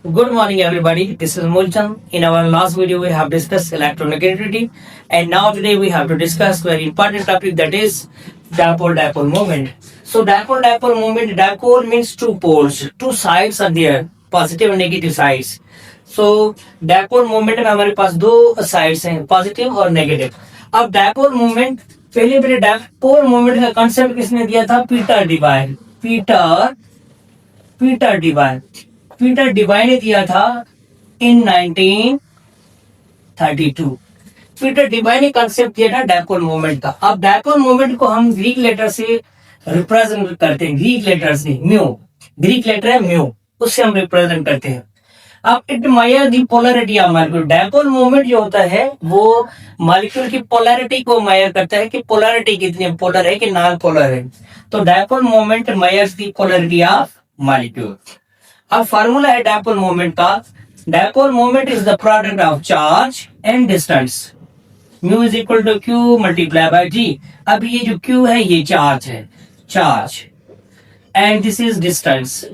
Good morning, everybody. This is Mulchan. In our last video, we have discussed electronegativity, and now today we have to discuss very important topic, that is dipole-dipole moment. So dipole-dipole moment. Dipole means two poles, two sides are there, positive and negative sides. So dipole moment में हमारे पास दो sides हैं, positive और negative. अब dipole moment, पहले dipole moment का concept किसने दिया था? पीटर डिवाइन ने दिया था इन 1932. पीटर डिवाइन ने कंसेप्ट दिया था डायपोल मोमेंट का. अब डायपोल मोमेंट को हम ग्रीक लेटर से रिप्रेजेंट करते हैं, ग्रीक लेटर से म्यू, ग्रीक लेटर है म्यू, उससे हम रिप्रेजेंट करते हैं. अब it measure the polarity of molecule. Dipole moment जो होता है वो मॉलिक्यूल की पोलरिटी को मायर करता है कि पोलरिटी कितनी पोलर है कि नॉन पोलर है. तो dipole moment measures the polarity of molecule. अब फार्मूला है डायपोल मोमेंट का. Dipole moment is the product of charge and distance. Mu is equal to Q multiply by G. अब ये जो क्यू है ये चार्ज है, charge, and this is distance.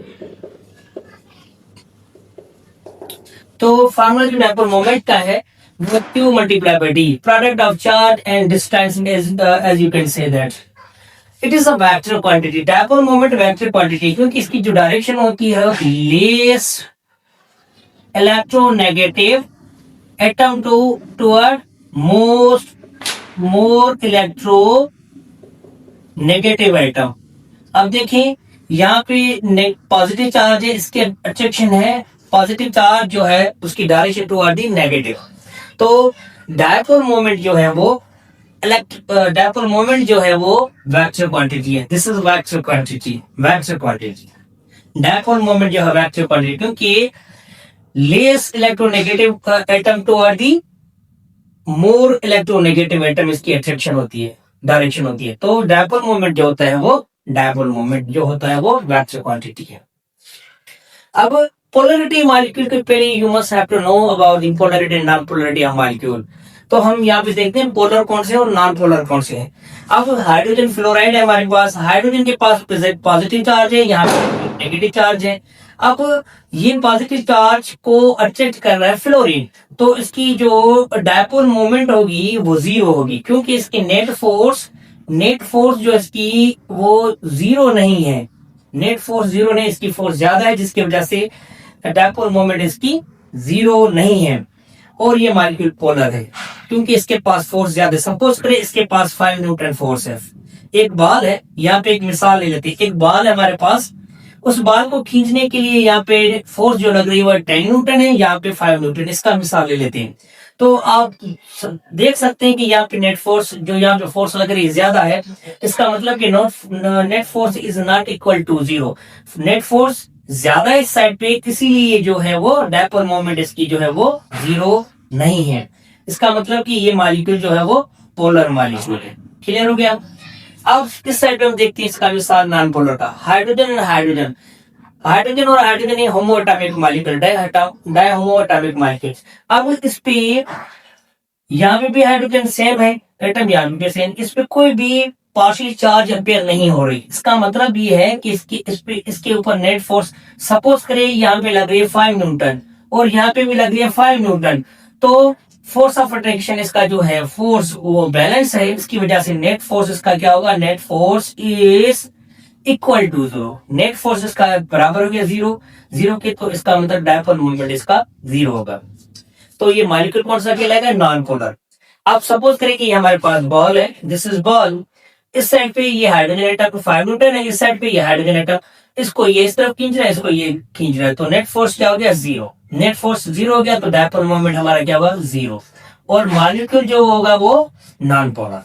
तो फार्मूला जो डायपोल मोमेंट का है वो Q multiply by D, product of charge and distance, as you can say that it is a vector quantity. Dipole moment vector quantity, क्योंकि इसकी जो direction होती है लेस इलेक्ट्रोनेगेटिव एटम टुवर्ड मोर electro negative atom. अब देखें यहाँ पे positive charge है, इसके अट्रैक्शन है, पॉजिटिव चार्ज जो है उसकी डायरेक्शन टुवर्ड दी नेगेटिव. तो डायपोल मोमेंट जो है वो डायपोल मोमेंट जो है वो वेक्टर क्वांटिटी है. This is vector quantity. Dipole moment जो है वेक्टर क्वांटिटी, क्योंकि less electronegative atom toward the more electronegative atom इसकी अट्रैक्शन होती है, डायरेक्शन होती है. तो डायपोल मोमेंट जो होता है वो वेक्टर क्वांटिटी है. अब पोलरिटी मॉलिक्यूल के पहले you must have to know about the polarity and non polarity of molecule. तो हम यहाँ पे देखते हैं पोलर कौन से और नॉन पोलर कौन से हैं. अब हाइड्रोजन फ्लोराइड है हमारे पास. हाइड्रोजन के पास पॉजिटिव चार्ज है, यहाँ पे नेगेटिव चार्ज है. अब ये पॉजिटिव चार्ज को अट्रैक्ट कर रहा है फ्लोरीन, तो इसकी जो डायपोल मोमेंट होगी वो जीरो होगी, क्योंकि इसकी नेट फोर्स जो इसकी वो जीरो नहीं है. नेट फोर्स जीरो नहीं, इसकी फोर्स ज्यादा है, जिसकी वजह से डायपोल मोमेंट इसकी जीरो नहीं है. और ये मॉलिक्यूल पोलर है क्योंकि इसके पास फोर्स ज्यादा है. सपोज करें इसके पास 5 न्यूटन फोर्स है. एक बाल है, यहाँ पे एक मिसाल ले लेते हैं. एक बाल है हमारे पास, उस बाल को खींचने के लिए यहाँ पे फोर्स जो लग रही है वो 10 न्यूटन है, यहाँ पे 5 न्यूटन. इसका मिसाल ले लेते हैं. तो आप देख सकते हैं कि यहाँ पे नेट फोर्स जो फोर्स लग रही है ज्यादा है. इसका मतलब कि net force is not equal to zero. Net force ज्यादा है इस साइड पे, इसीलिए जो है वो डायपोल मोमेंट इसकी जो है वो जीरो नहीं है. इसका मतलब कि ये मॉलिक्यूल जो है वो पोलर मॉलिक्यूल है. क्लियर हो गया. अब किस साइड पे हम देखते हैं इसका मिसाल नॉन पोलर का. हाइड्रोजन और हाइड्रोजन ये homoatomic molecule, di homoatomic molecule. अब इस पे यहाँ पे भी हाइड्रोजन सेम है, एटम यहाँ पे सेम, इस पे कोई भी पार्शियल चार्ज अपेयर नहीं हो रही. इसका मतलब ये है कि इसके ऊपर नेट फोर्स, सपोज करें यहाँ पे लग रही है 5 न्यूटन और यहाँ पे भी लग रही है 5 न्यूटन, तो फोर्स ऑफ अट्रैक्शन इसका जो है फोर्स वो बैलेंस है. इसकी वजह से नेट फोर्स इसका क्या होगा, net force is equal to zero. Net force इसका बराबर हो गया जीरो के, तो इसका मतलब डायपोल मोमेंट इसका जीरो होगा. तो ये मॉलिक्यूल कौन सा कहलाएगा, नॉन पोलर. अब सपोज करें कि हमारे पास बॉल है, दिस इज बॉल. इस साइड पे ये हाइड्रोजन एटम 5 न्यूटन है, इस साइड पे ये हाइड्रोजन एटम, इसको ये इस तरफ खींच रहा है, इसको ये खींच रहा है. तो नेट फोर्स क्या हो गया, जीरो. नेट फोर्स जीरो हो गया, तो डायपोल मोमेंट हमारा क्या होगा, जीरो. और मॉलिक्यूल जो होगा वो नॉन पोलर.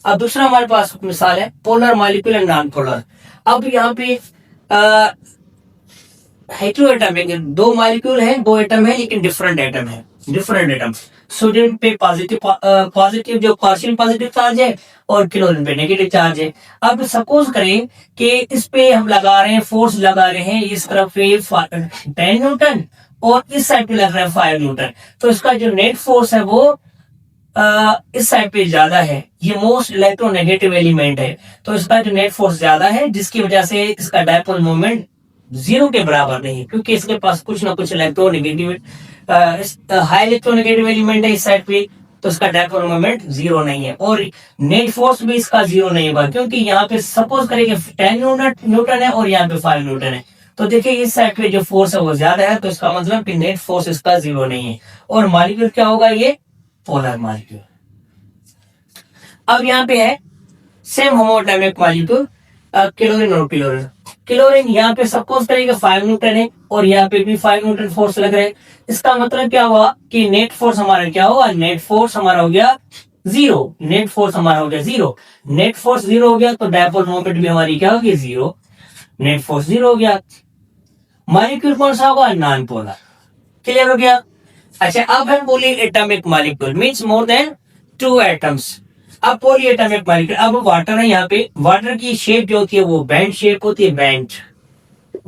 अब दूसरा हमारे पास मिसाल है polar molecule and non polar. अब यहाँ पे हेटेरो एटम, दो मॉलिक्यूल है, दो एटम है, लेकिन डिफरेंट एटम. सोडियम पे पॉजिटिव जो पार्शियल पॉजिटिव चार्ज है और क्लोरीन पे नेगेटिव चार्ज है. अब सपोज करें कि इस पे हम फोर्स लगा रहे हैं इस तरफ पे 10 न्यूटन और इस साइड पे लग रहा है 5 न्यूटन. तो इसका जो नेट फोर्स है वो इस साइड पे ज्यादा है. ये मोस्ट इलेक्ट्रोनेगेटिव एलिमेंट है, तो इसका जो नेट फोर्स ज्यादा है, जिसकी वजह से इसका डायपोल मोमेंट जीरो के बराबर नहीं है, क्योंकि इसके पास कुछ ना कुछ इलेक्ट्रोनेगेटिव हाई इलेक्ट्रोनेगेटिव एलिमेंट है इस साइड पे, तो इसका डायपोल मोमेंट जीरो नहीं है। और नेट फोर्स भी इसका जीरो नहीं होगा, क्योंकि यहाँ पे सपोज करेंगे 10 न्यूटन है और यहाँ पे 5 न्यूटन है, तो देखिए इस साइड पे जो फोर्स है वो ज्यादा है, तो इसका मतलब कि नेट फोर्स इसका जीरो नहीं है। और मॉलिक्यूल क्या होगा, ये पोलर मॉलिक्यूल। अब यहाँ पे है सेम होमोडायनेमिक मॉलिक्यूल, क्लोरीन और क्लोरीन। क्लोरीन यहाँ पे सपोज करेंगे 5 न्यूटन है और यहाँ पे भी 5 न्यूटन फोर्स लग रहा है। इसका मतलब क्या हुआ कि नेट फोर्स हमारा क्या होगा, नेट फोर्स हमारा हो गया जीरो। नेट फोर्स हमारा हो गया जीरो। नेट फोर्स जीरो हो गया तो डायपोल मोमेंट भी हमारी क्या होगी, जीरो। नेट फोर्स जीरो हो गया। मॉलिक्यूल कौन सा होगा, नॉन पोलर। क्लियर हो गया। अच्छा, अब हम बोले atomic molecule means more than 2 atoms. अब पॉली एटॉमिक मॉलिक्यूल, अब वाटर है यहाँ पे, वाटर की शेप जो होती है वो बैंड शेप होती है, बैंड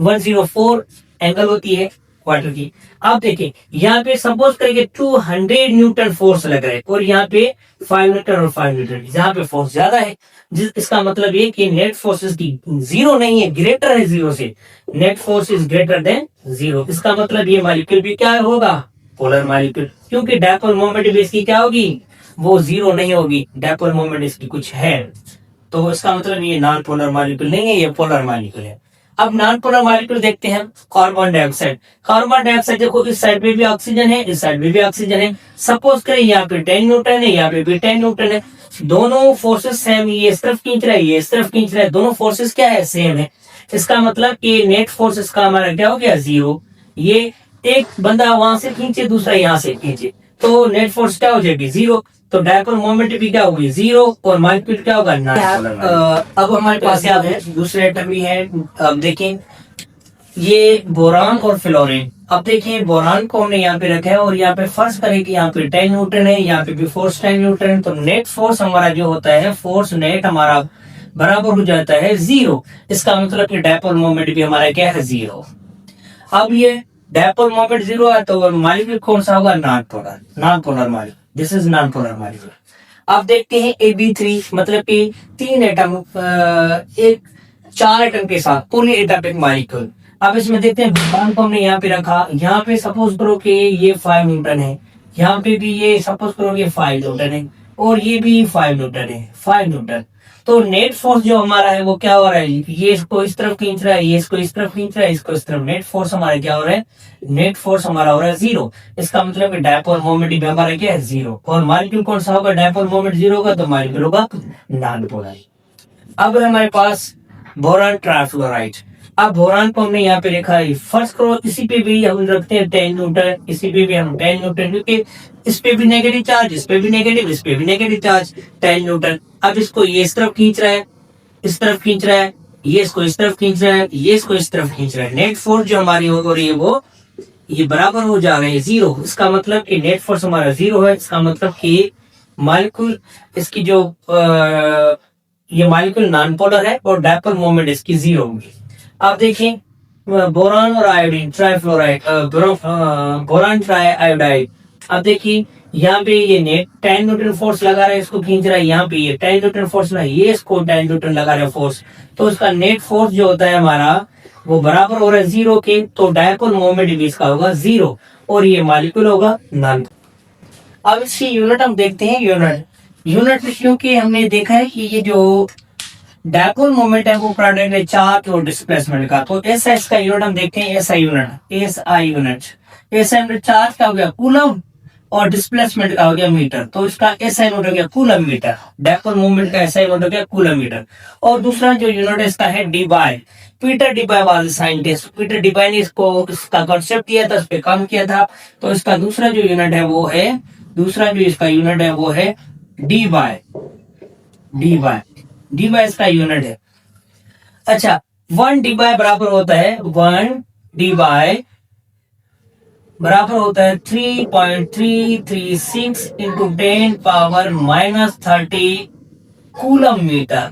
104 एंगल होती है वाटर की। आप देखिए यहाँ पे सपोज करेंगे 200 न्यूटन फोर्स लग रहा है और यहाँ पे 5 न्यूटन और 5 न्यूटन, जहाँ पे फोर्स ज्यादा है, इसका मतलब ये कि नेट फोर्स की जीरो नहीं है, ग्रेटर है जीरो से। Net force is greater than zero, इसका मतलब ये मॉलिक्यूल भी क्या होगा, पोलर मॉलिक्यूल, क्योंकि डायपोल मोमेंट भी इसकी क्या होगी, वो जीरो नहीं होगी, डायपोल मोमेंट इसकी कुछ है, तो इसका मतलब ये नॉन पोलर मॉलिक्यूल नहीं है, ये पोलर मॉलिक्यूल है। अब नॉन पोलर मॉलिक्यूल देखते हैं, कार्बन डाइऑक्साइड। कार्बन डाइऑक्साइड देखो इस साइड पे भी ऑक्सीजन है, इस साइड पे भी ऑक्सीजन है। सपोज करें यहाँ पे 10 न्यूटन है, यहाँ पे भी 10 न्यूटन है, दोनों फोर्सेस सेम, ये इस तरफ खींच रहा है, ये इस तरफ खींच रहा है, दोनों फोर्सेस क्या है, सेम है। इसका मतलब कि नेट फोर्स इसका हमारा क्या हो गया, जीरो। ये एक बंदा वहां से खींचे, दूसरा यहाँ से खींचे, तो नेट फोर्स क्या हो जाएगी, जीरो। तो डायपोल मोमेंट भी क्या होगी, जीरो, और मॉलिक्यूल क्या होगा, नॉन पोलर। अब हमारे पास क्या है, दूसरे एटम भी है। अब देखें ये बोरान और फ्लोरीन। अब देखिए बोरान को हमने यहाँ पे रखा है और यहाँ पे फर्स्ट करें कि यहाँ पे 10 न्यूटन है, यहाँ पे भी फोर्स 10 न्यूटन है, तो नेट फोर्स हमारा जो होता है, फोर्स नेट हमारा बराबर हो जाता है जीरो। इसका मतलब कि डायपोल मोमेंट भी हमारा क्या है, जीरो। अब ये डायपोल मोमेंट जीरो है तो मॉलिक्यूल कौन सा होगा, non polar. Non polar molecule, this is non polar molecule. अब देखते हैं AB3, मतलब कि 3 एटम, एक 4 एटम के साथ पॉली एटॉमिक मॉलिक्यूल। अब इसमें देखते हैं बोरान को हमने यहाँ पे रखा, यहाँ पे सपोज करो कि ये 5 न्यूटन है, यहाँ पे भी ये सपोज करो कि 5 न्यूटन है, और ये भी 5 न्यूटन है, 5 न्यूटन। तो नेट फोर्स जो हमारा है वो क्या हो रहा है, ये इसको इस तरफ खींच रहा है, ये इसको इस तरफ खींच रहा है, इसको इस तरफ, नेट फोर्स हमारा क्या हो रहा है, नेट फोर्स हमारा हो रहा है जीरो। इसका मतलब कि डायपोल मोमेंट भी हमारा क्या है, जीरो। और मॉलिक्यूल कौन सा होगा, डायपोल मोमेंट जीरो होगा तो मॉलिक्यूल होगा नॉन पोलर। अब हमारे पास बोरान ट्राइफ्लोराइड। अब बोरान को हमने यहाँ पे लिखा है, फर्स्ट करो इसी पे भी हम रखते हैं 10 न्यूटन, इसी पे भी हम 10 न्यूटन, क्योंकि इस पे भी नेगेटिव चार्ज, इस पे भी नेगेटिव, इस पे भी नेगेटिव चार्ज, 10 न्यूटन। अब इसको ये इस तरफ खींच रहा है, इस तरफ खींच रहा है, ये इसको इस तरफ खींच रहा है, ये इसको इस तरफ खींच रहा है। नेट फोर्स जो हमारी हो रही है वो ये बराबर हो जा रहे हैं जीरो। इसका मतलब कि नेट फोर्स हमारा जीरो है। इसका मतलब कि मॉलिक्यूल इसकी जो ये मॉलिक्यूल नॉन पोलर है और डायपोल मोमेंट इसकी जीरो होगी। अब देखिए बोरान और iodine trifluoride, boron try iodide. अब देखिए यहाँ पे ये नेट 10 न्यूटन फोर्स लगा रहा है, इसको खींच रहा है, यहाँ पे ये 10 न्यूटन फोर्स लगा, ये इसको 10 न्यूटन लगा रहा है फोर्स, तो इसका नेट फोर्स जो होता है हमारा वो बराबर हो रहा है जीरो के, तो डायपोल मोमेंट भी इसका होगा जीरो, और ये मॉलिक्यूल होगा नॉन। अब इसकी यूनिट हम देखते हैं, यूनिट क्योंकि हमने देखा है कि ये जो डायपोल मोमेंट है वो प्रोडक्ट है चार्ज और डिस्प्लेसमेंट का, तो एस आई का यूनिट हम देखते हैं, SI unit. SI unit charge का हो गया कूलम और डिस्प्लेसमेंट का हो गया मीटर, तो इसका एसआई यूनिट हो गया कूलम मीटर। डायपोल मोमेंट का एसआई यूनिट हो गया कूलम मीटर। और दूसरा जो यूनिट है इसका है Debye. Peter Debye was scientist, Peter Debye ने इसका कॉन्सेप्ट दिया था, इस पे काम किया था, तो इसका दूसरा जो यूनिट है वो है, दूसरा जो इसका यूनिट है वो है डीबाई। डीबाई इसका यूनिट है। अच्छा, 1 डीबाई बराबर होता है, 1 डीबाई बराबर होता है 3.336 इंटू 10 पावर -30 कूलम मीटर।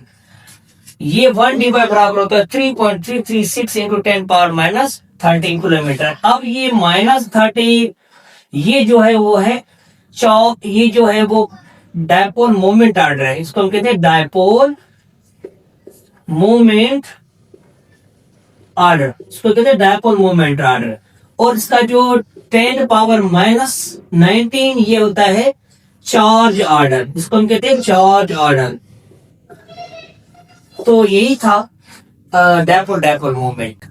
ये 1 डीबाई बराबर होता है 3.336 इंटू 10 पावर -30 कूलम मीटर। अब ये -30 ये जो है वो है ये जो है वो डायपोल मोमेंट आर्डर है, इसको हम कहते हैं डायपोल मोमेंट ऑर्डर, इसको कहते हैं डायपोल मोमेंट ऑर्डर। और इसका जो 10⁻⁻19 ये होता है चार्ज ऑर्डर, इसको हम कहते हैं चार्ज ऑर्डर। तो यही था डायपोल डायपोल मूवमेंट।